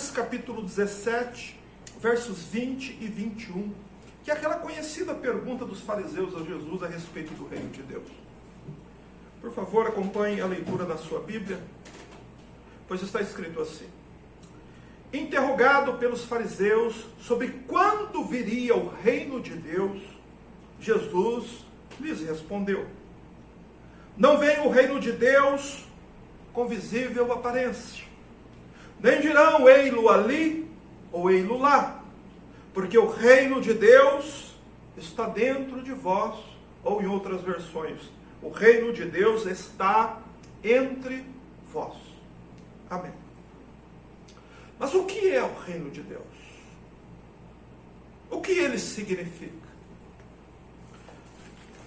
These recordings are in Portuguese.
Lucas capítulo 17, versos 20 e 21, que é aquela conhecida pergunta dos fariseus a Jesus a respeito do reino de Deus. Por favor, acompanhe a leitura da sua Bíblia, pois está escrito assim: interrogado pelos fariseus sobre quando viria o reino de Deus, Jesus lhes respondeu: não vem o reino de Deus com visível aparência, nem dirão ei-lo ali ou ei-lo lá, porque o reino de Deus está dentro de vós, ou em outras versões, o reino de Deus está entre vós. Amém. Mas o que é o reino de Deus? O que ele significa?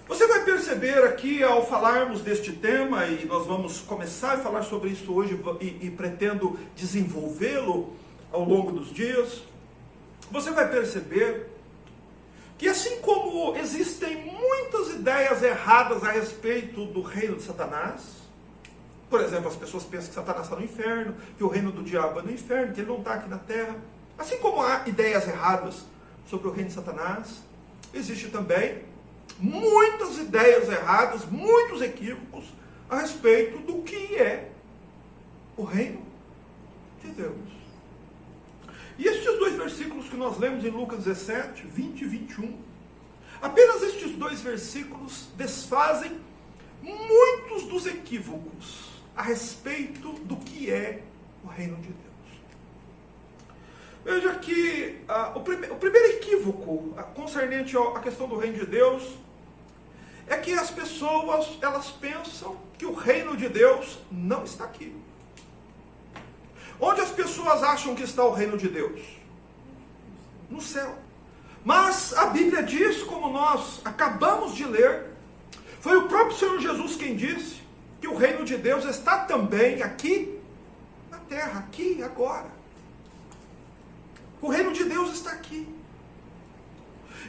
Você vai perceber aqui, ao falarmos deste tema, e nós vamos começar a falar sobre isso hoje e pretendo desenvolvê-lo ao longo dos dias, você vai perceber que assim como existem muitas ideias erradas a respeito do reino de Satanás, por exemplo, as pessoas pensam que Satanás está no inferno, que o reino do diabo é no inferno, que ele não está aqui na terra. Assim como há ideias erradas sobre o reino de Satanás, existe também muitas ideias erradas, muitos equívocos a respeito do que é o reino de Deus. E estes dois versículos que nós lemos em Lucas 17, 20 e 21, apenas estes dois versículos desfazem muitos dos equívocos a respeito do que é o reino de Deus. Veja que o primeiro equívoco concernente à questão do reino de Deus é que as pessoas, elas pensam que o reino de Deus não está aqui. Onde as pessoas acham que está o reino de Deus? No céu. Mas a Bíblia diz, como nós acabamos de ler, foi o próprio Senhor Jesus quem disse que o reino de Deus está também aqui na terra, aqui, agora. O reino de Deus está aqui.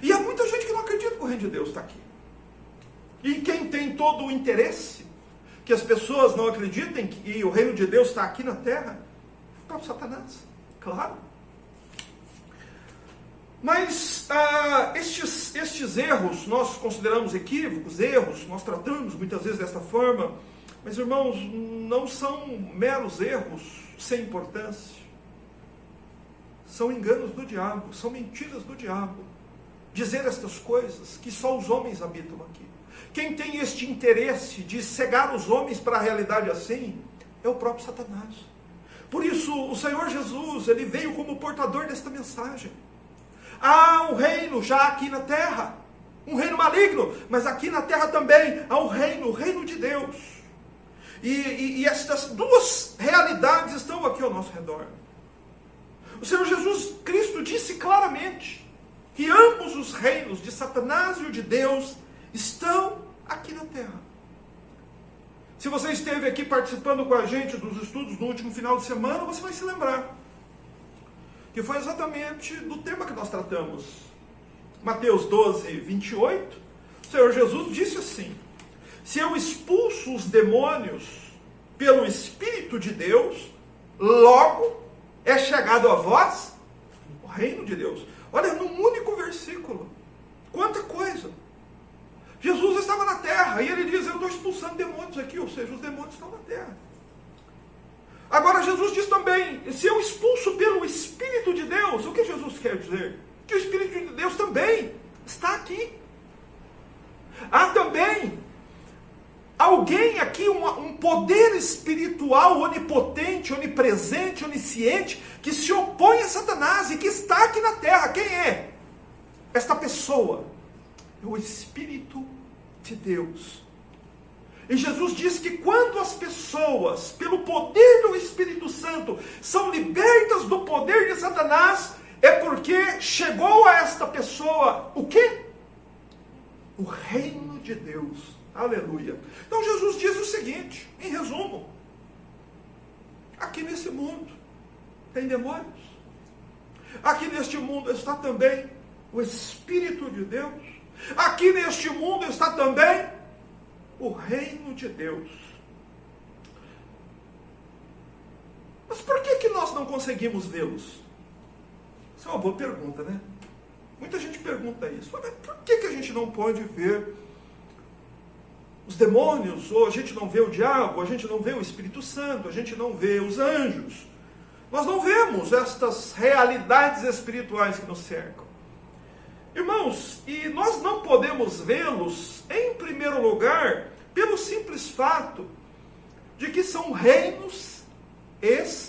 E há muita gente que não acredita que o reino de Deus está aqui. E quem tem todo o interesse que as pessoas não acreditem que o reino de Deus está aqui na terra, é o próprio Satanás, claro. Mas estes erros nós consideramos equívocos, erros, nós tratamos muitas vezes desta forma, mas irmãos, não são meros erros sem importância. São enganos do diabo, são mentiras do diabo. Dizer estas coisas que só os homens habitam aqui. Quem tem este interesse de cegar os homens para a realidade assim, é o próprio Satanás. Por isso, o Senhor Jesus, ele veio como portador desta mensagem. Há um reino já aqui na terra, um reino maligno, mas aqui na terra também há um reino, o reino de Deus. E estas duas realidades estão aqui ao nosso redor. O Senhor Jesus Cristo disse claramente que ambos os reinos, de Satanás e o de Deus, estão aqui na terra. Se você esteve aqui participando com a gente dos estudos no último final de semana, você vai se lembrar que foi exatamente do tema que nós tratamos. Mateus 12, 28, o Senhor Jesus disse assim: se eu expulso os demônios pelo Espírito de Deus, logo é chegado a vós o reino de Deus. Olha, num único versículo, quanta coisa. Jesus estava na terra e ele diz: eu estou expulsando demônios aqui, ou seja, os demônios estão na terra. Agora Jesus diz também: se eu expulso pelo Espírito de Deus, o que Jesus quer dizer? Que o Espírito de Deus também está aqui. Há também alguém aqui, um poder espiritual onipotente, onipresente, onisciente, que se opõe a Satanás e que está aqui na terra. Quem é esta pessoa? É o Espírito de Deus. E Jesus diz que quando as pessoas, pelo poder do Espírito Santo, são libertas do poder de Satanás, é porque chegou a esta pessoa o quê? O reino de Deus. Aleluia. Então Jesus diz o seguinte, em resumo: aqui nesse mundo tem demônios. Aqui neste mundo está também o Espírito de Deus. Aqui neste mundo está também o reino de Deus. Mas por que nós não conseguimos vê-los? Isso é uma boa pergunta, né? Muita gente pergunta isso. Mas por que a gente não pode ver os demônios? Ou a gente não vê o diabo? A gente não vê o Espírito Santo? A gente não vê os anjos? Nós não vemos estas realidades espirituais que nos cercam. Irmãos, e nós não podemos vê-los, em primeiro lugar, pelo simples fato de que são reinos espirituais.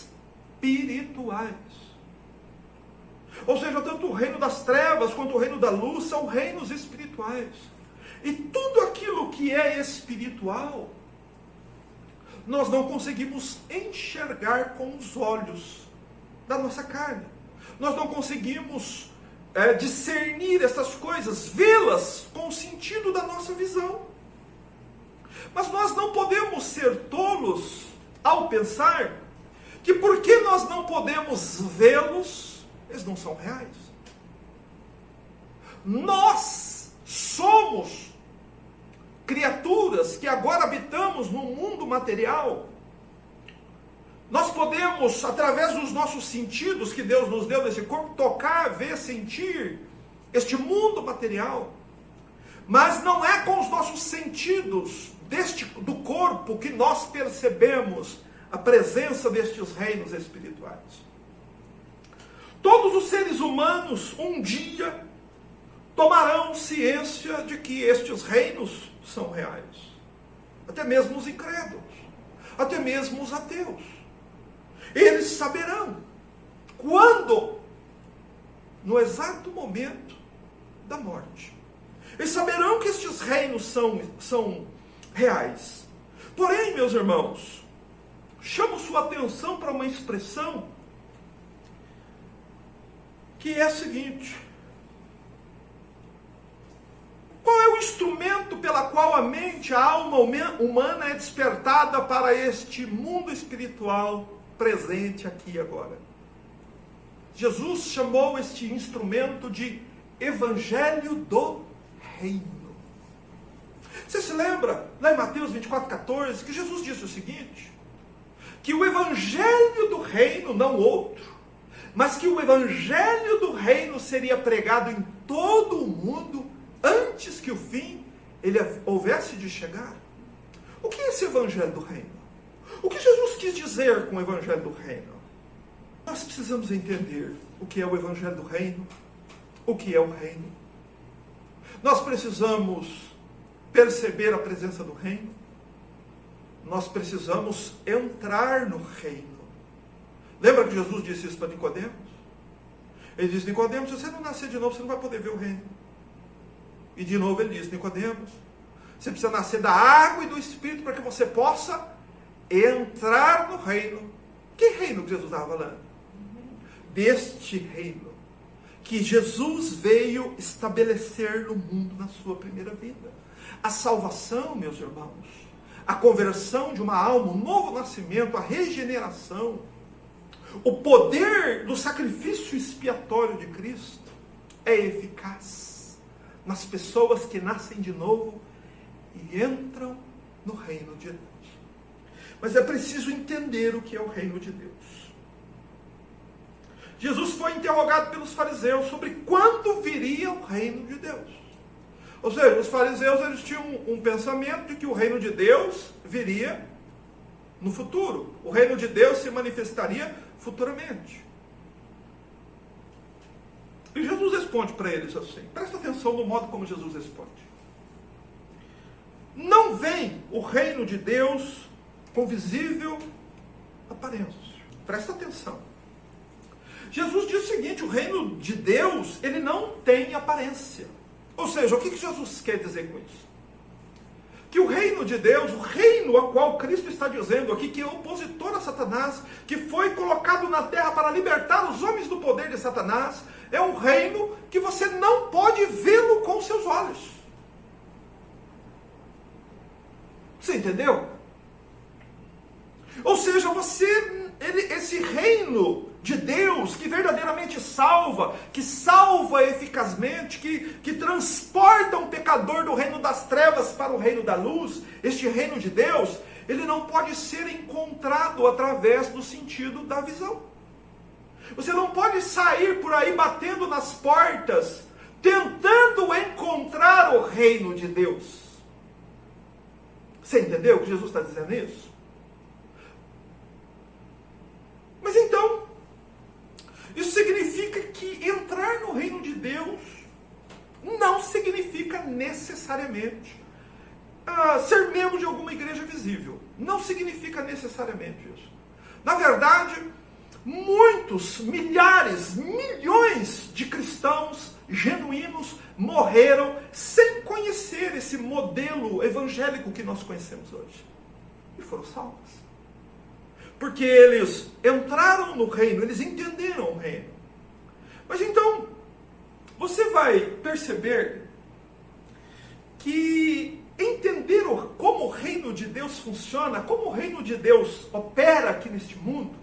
Ou seja, tanto o reino das trevas quanto o reino da luz são reinos espirituais. E tudo aquilo que é espiritual, nós não conseguimos enxergar com os olhos da nossa carne. Nós não conseguimos discernir essas coisas, vê-las com o sentido da nossa visão. Mas nós não podemos ser tolos ao pensar que porque nós não podemos vê-los, eles não são reais. Nós somos criaturas que agora habitamos no mundo material. Nós podemos, através dos nossos sentidos que Deus nos deu nesse corpo, tocar, ver, sentir este mundo material. Mas não é com os nossos sentidos do corpo que nós percebemos a presença destes reinos espirituais. Todos os seres humanos um dia tomarão ciência de que estes reinos são reais. Até mesmo os incrédulos, até mesmo os ateus. Eles saberão quando, no exato momento da morte. Eles saberão que estes reinos são reais. Porém, meus irmãos, chamo sua atenção para uma expressão que é a seguinte: qual é o instrumento pela qual a mente, a alma humana é despertada para este mundo espiritual presente aqui e agora? Jesus chamou este instrumento de Evangelho do Reino. Você se lembra, lá em Mateus 24,14, que Jesus disse o seguinte: que o Evangelho do Reino, não outro, mas que o Evangelho do Reino seria pregado em todo o mundo antes que o fim ele houvesse de chegar. O que é esse Evangelho do Reino? O que Jesus quis dizer com o Evangelho do Reino? Nós precisamos entender o que é o Evangelho do Reino, o que é o Reino. Nós precisamos perceber a presença do Reino. Nós precisamos entrar no Reino. Lembra que Jesus disse isso para Nicodemos? Ele disse: Nicodemos, se você não nascer de novo, você não vai poder ver o Reino. E de novo ele disse: Nicodemos, você precisa nascer da água e do Espírito para que você possa entrar no reino. Que reino que Jesus estava falando? Deste reino que Jesus veio estabelecer no mundo na sua primeira vida. A salvação, meus irmãos, a conversão de uma alma, o novo nascimento, a regeneração, o poder do sacrifício expiatório de Cristo é eficaz nas pessoas que nascem de novo e entram no reino de Deus. Mas é preciso entender o que é o reino de Deus. Jesus foi interrogado pelos fariseus sobre quando viria o reino de Deus. Ou seja, os fariseus eles tinham um pensamento de que o reino de Deus viria no futuro. O reino de Deus se manifestaria futuramente. E Jesus responde para eles assim. Presta atenção no modo como Jesus responde. Não vem o reino de Deus com visível aparência. Presta atenção. Jesus diz o seguinte: o reino de Deus, ele não tem aparência. Ou seja, o que Jesus quer dizer com isso? Que o reino de Deus, o reino a qual Cristo está dizendo aqui, que é opositor a Satanás, que foi colocado na terra para libertar os homens do poder de Satanás, é um reino que você não pode vê-lo com seus olhos. Você entendeu? Ou seja, esse reino de Deus, que verdadeiramente salva, que salva eficazmente, que transporta um pecador do reino das trevas para o reino da luz, este reino de Deus, ele não pode ser encontrado através do sentido da visão. Você não pode sair por aí batendo nas portas, tentando encontrar o reino de Deus. Você entendeu que Jesus está dizendo isso? Mas então, isso significa que entrar no reino de Deus não significa necessariamente ser membro de alguma igreja visível. Não significa necessariamente isso. Na verdade, muitos, milhares, milhões de cristãos genuínos morreram sem conhecer esse modelo evangélico que nós conhecemos hoje. E foram salvos. Porque eles entraram no reino, eles entenderam o reino. Mas então, você vai perceber que entender como o reino de Deus funciona, como o reino de Deus opera aqui neste mundo,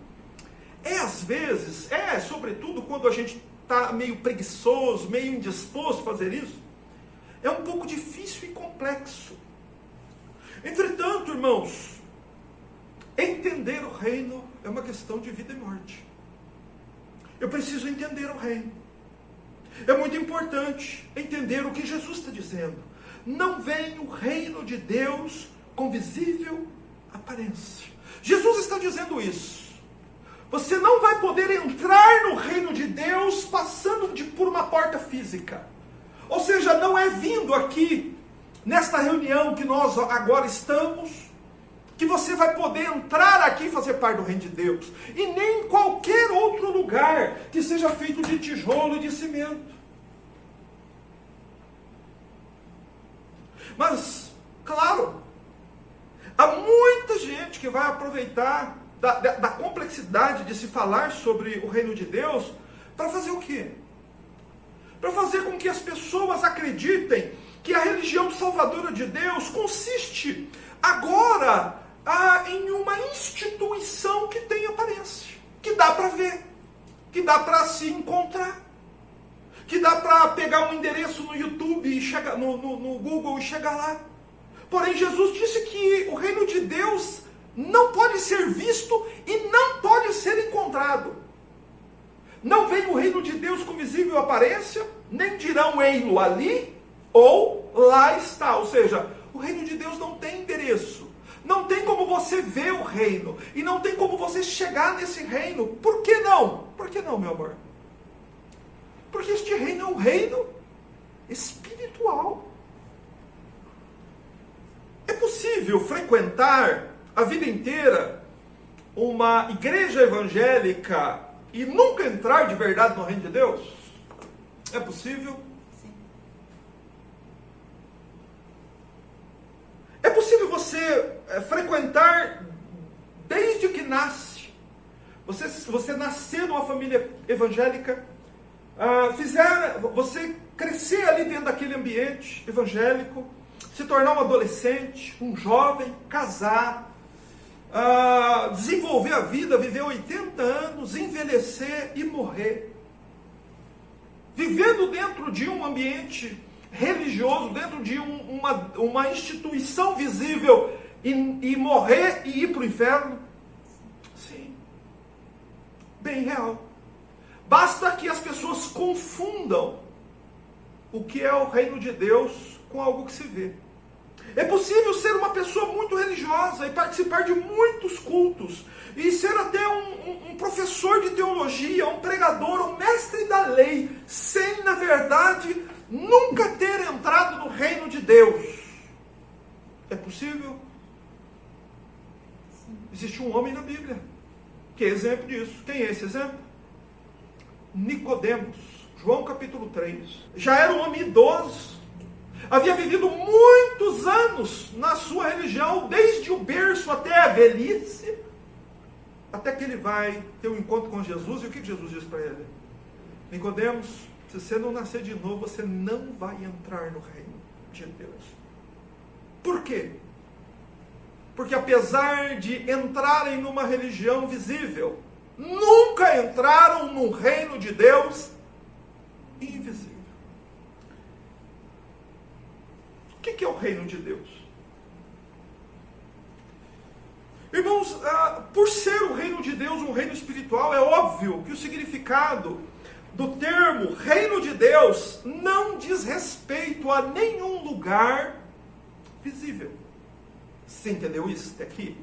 às vezes, sobretudo quando a gente está meio preguiçoso, meio indisposto a fazer isso, é um pouco difícil e complexo. Entretanto, irmãos, entender o reino é uma questão de vida e morte. Eu preciso entender o reino. É muito importante entender o que Jesus está dizendo. Não vem o reino de Deus com visível aparência. Jesus está dizendo isso. Você não vai poder entrar no reino de Deus passando por uma porta física. Ou seja, não é vindo aqui, nesta reunião que nós agora estamos, que você vai poder entrar aqui e fazer parte do reino de Deus. E nem em qualquer outro lugar que seja feito de tijolo e de cimento. Mas, claro, há muita gente que vai aproveitar da complexidade de se falar sobre o reino de Deus para fazer o quê? Para fazer com que as pessoas acreditem que a religião salvadora de Deus consiste agora em uma instituição que tem aparência, que dá para ver, que dá para se encontrar, que dá para pegar um endereço no YouTube, e chegar, no Google e chegar lá. Porém, Jesus disse que o reino de Deus não pode ser visto e não pode ser encontrado. Não vem o reino de Deus com visível aparência, nem dirão ei-lo ali, ou lá está. Ou seja, o reino de Deus não tem endereço. Não tem como você ver o reino. E não tem como você chegar nesse reino. Por que não? Por que não, meu amor? Porque este reino é um reino espiritual. É possível frequentar a vida inteira uma igreja evangélica e nunca entrar de verdade no reino de Deus? É possível? Sim. É possível você frequentar desde que nasce, você nascer numa família evangélica, você crescer ali dentro daquele ambiente evangélico, se tornar um adolescente, um jovem, casar, desenvolver a vida, viver 80 anos, envelhecer e morrer. Vivendo dentro de um ambiente religioso, dentro de uma instituição visível e morrer e ir para o inferno? Sim. Bem real. Basta que as pessoas confundam o que é o reino de Deus com algo que se vê. É possível ser uma pessoa muito religiosa e participar de muitos cultos, e ser até um professor de teologia, um pregador, um mestre da lei, sem, na verdade, nunca ter entrado no reino de Deus. É possível? Sim. Existe um homem na Bíblia que é exemplo disso. Quem é esse exemplo? Nicodemos, João capítulo 3. Já era um homem idoso, havia vivido muitos anos na sua religião, desde o berço até a velhice, até que ele vai ter um encontro com Jesus. E o que Jesus diz para ele? Nicodemos, se você não nascer de novo, você não vai entrar no reino de Deus. Por quê? Porque apesar de entrarem numa religião visível, nunca entraram no reino de Deus invisível. O que é o reino de Deus? Irmãos, por ser o reino de Deus um reino espiritual, é óbvio que o significado do termo reino de Deus não diz respeito a nenhum lugar visível. Você entendeu isso até aqui?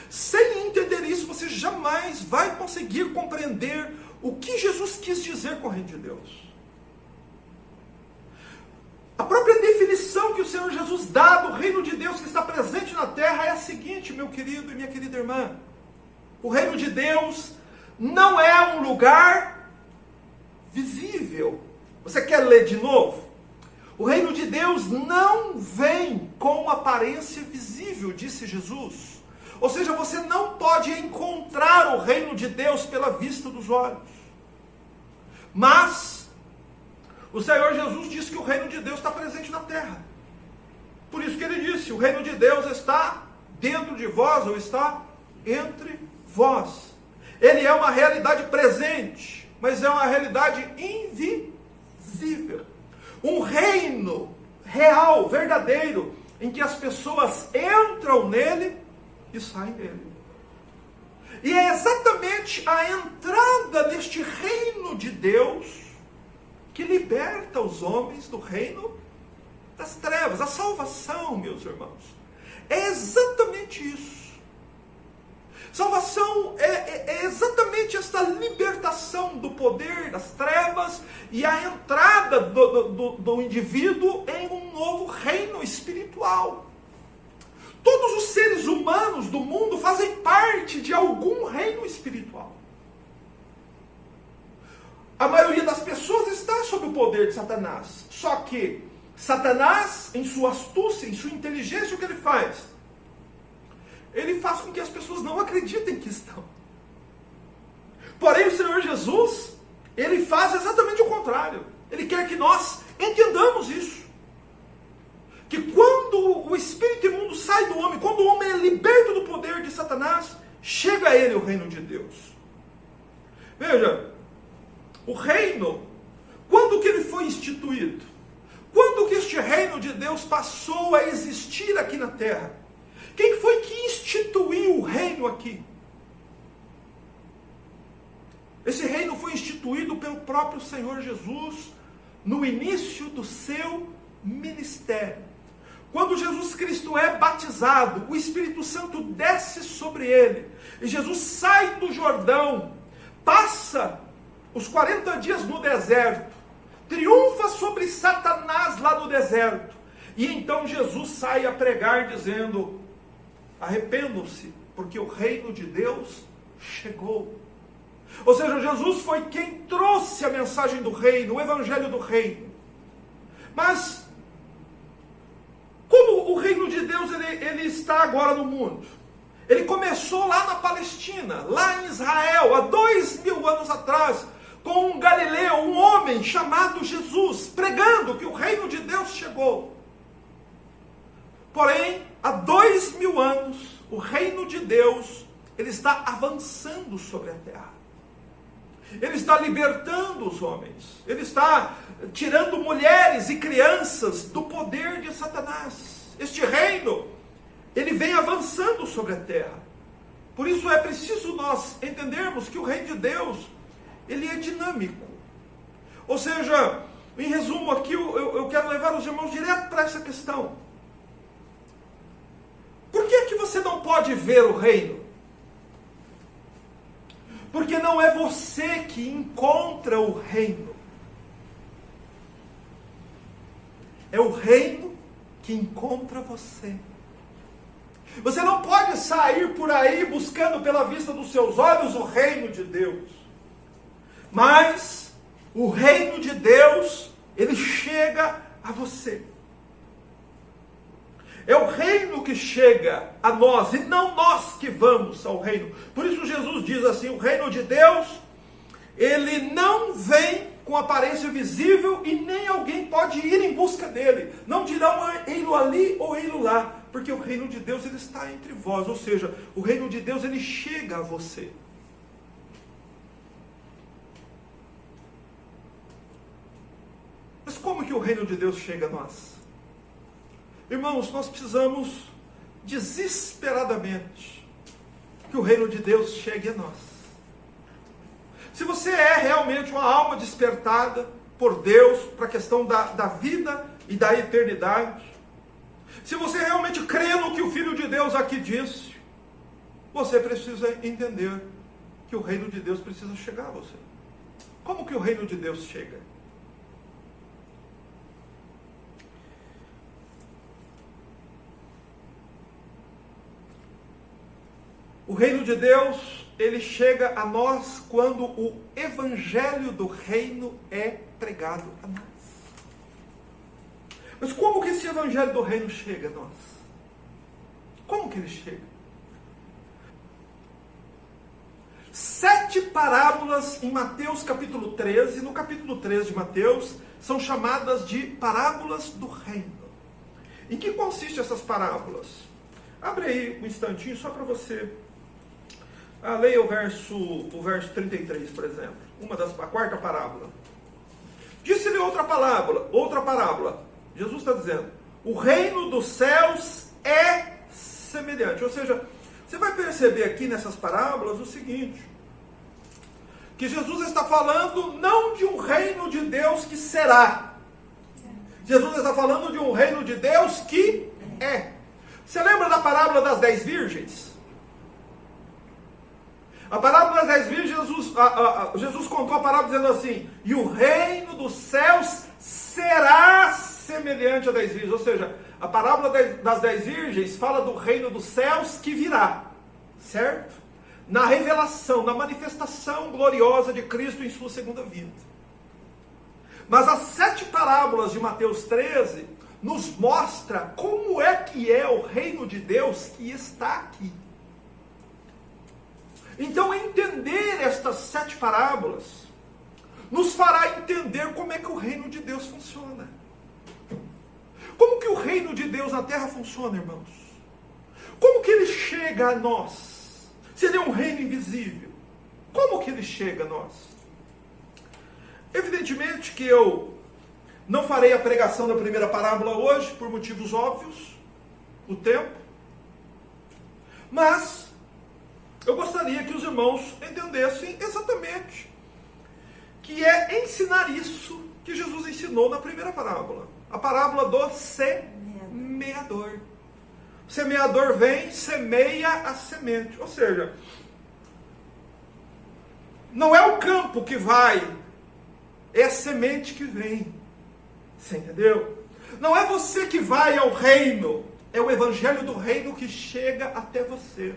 Sem entender isso, você jamais vai conseguir compreender o que Jesus quis dizer com o reino de Deus. A própria definição que o Senhor Jesus dá do reino de Deus que está presente na terra é a seguinte, meu querido e minha querida irmã. O reino de Deus não é um lugar visível. Você quer ler de novo? O reino de Deus não vem com aparência visível, disse Jesus. Ou seja, você não pode encontrar o reino de Deus pela vista dos olhos. Mas o Senhor Jesus disse que o reino de Deus está presente na terra. Por isso que ele disse, o reino de Deus está dentro de vós, ou está entre vós. Ele é uma realidade presente, mas é uma realidade invisível. Um reino real, verdadeiro, em que as pessoas entram nele e saem dele. E é exatamente a entrada neste reino de Deus que liberta os homens do reino das trevas, a salvação, meus irmãos. É exatamente isso. Salvação é exatamente esta libertação do poder das trevas e a entrada do indivíduo em um novo reino espiritual. Todos os seres humanos do mundo fazem parte de algum reino espiritual. A maioria das pessoas está sob o poder de Satanás. Só que Satanás, em sua astúcia, em sua inteligência, o que ele faz? Ele faz com que as pessoas não acreditem que estão. Porém, o Senhor Jesus, ele faz exatamente o contrário. Ele quer que nós entendamos isso. Que quando o espírito imundo sai do homem, quando o homem é liberto do poder de Satanás, chega a ele o reino de Deus. Veja, o reino, quando que ele foi instituído? Quando que este reino de Deus passou a existir aqui na terra? Quem foi que instituiu o reino aqui? Esse reino foi instituído pelo próprio Senhor Jesus no início do seu ministério. Quando Jesus Cristo é batizado, o Espírito Santo desce sobre ele. E Jesus sai do Jordão, passa os 40 dias no deserto, triunfa sobre Satanás lá no deserto. E então Jesus sai a pregar dizendo, arrependam-se, porque o reino de Deus chegou. Ou seja, Jesus foi quem trouxe a mensagem do reino, o evangelho do reino. Mas, como o reino de Deus ele está agora no mundo? Ele começou lá na Palestina, lá em Israel, há 2000 anos atrás, com um galileu, um homem chamado Jesus, pregando que o reino de Deus chegou. Porém, há 2000 anos, o reino de Deus, ele está avançando sobre a terra. Ele está libertando os homens. Ele está tirando mulheres e crianças do poder de Satanás. Este reino, ele vem avançando sobre a terra. Por isso é preciso nós entendermos que o reino de Deus, ele é dinâmico. Ou seja, em resumo aqui, eu quero levar os irmãos direto para essa questão. Por que que você não pode ver o reino? Porque não é você que encontra o reino. É o reino que encontra você. Você não pode sair por aí buscando pela vista dos seus olhos o reino de Deus. Mas o reino de Deus, ele chega a você. É o reino que chega a nós, e não nós que vamos ao reino. Por isso Jesus diz assim, o reino de Deus, ele não vem com aparência visível, e nem alguém pode ir em busca dele. Não dirão, ei-lo ali ou ei-lo lá, porque o reino de Deus, ele está entre vós. Ou seja, o reino de Deus, ele chega a você. Mas como que o reino de Deus chega a nós? Irmãos, nós precisamos desesperadamente que o reino de Deus chegue a nós. Se você é realmente uma alma despertada por Deus para a questão da vida e da eternidade, se você realmente crê no que o Filho de Deus aqui disse, você precisa entender que o reino de Deus precisa chegar a você. Como que o reino de Deus chega? O reino de Deus, ele chega a nós quando o evangelho do reino é pregado a nós. Mas como que esse evangelho do reino chega a nós? Como que ele chega? 7 parábolas em Mateus capítulo 13, no capítulo 13 de Mateus, são chamadas de parábolas do reino. Em que consistem essas parábolas? Abre aí um instantinho só para você. Leia o verso 33, por exemplo. A quarta parábola. Disse-lhe outra parábola. Jesus está dizendo, o reino dos céus é semelhante. Ou seja, você vai perceber aqui nessas parábolas o seguinte, que Jesus está falando não de um reino de Deus que será. Jesus está falando de um reino de Deus que é. Você lembra da parábola das 10 virgens? A parábola das 10 virgens, Jesus contou a parábola dizendo assim, e o reino dos céus será semelhante a 10 virgens. Ou seja, a parábola das 10 virgens fala do reino dos céus que virá, certo? Na revelação, na manifestação gloriosa de Cristo em sua segunda vinda. Mas as 7 parábolas de Mateus 13 nos mostra como é que é o reino de Deus que está aqui. Então, entender estas 7 parábolas nos fará entender como é que o reino de Deus funciona. Como que o reino de Deus na terra funciona, irmãos? Como que ele chega a nós? Se ele é um reino invisível, como que ele chega a nós? Evidentemente que eu não farei a pregação da primeira parábola hoje, por motivos óbvios, o tempo. Mas eu gostaria que os irmãos entendessem exatamente que é ensinar isso que Jesus ensinou na primeira parábola. A parábola do semeador. O semeador vem, semeia a semente. Ou seja, não é o campo que vai, é a semente que vem. Você entendeu? Não é você que vai ao reino, é o evangelho do reino que chega até você.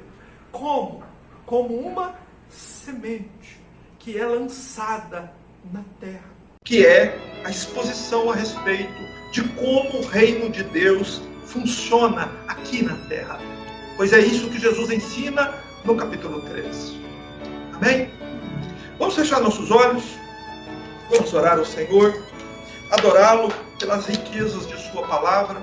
Como? Como uma semente que é lançada na terra. Que é a exposição a respeito de como o reino de Deus funciona aqui na terra. Pois é isso que Jesus ensina no capítulo 13. Amém? Vamos fechar nossos olhos, vamos orar ao Senhor, adorá-lo pelas riquezas de sua palavra.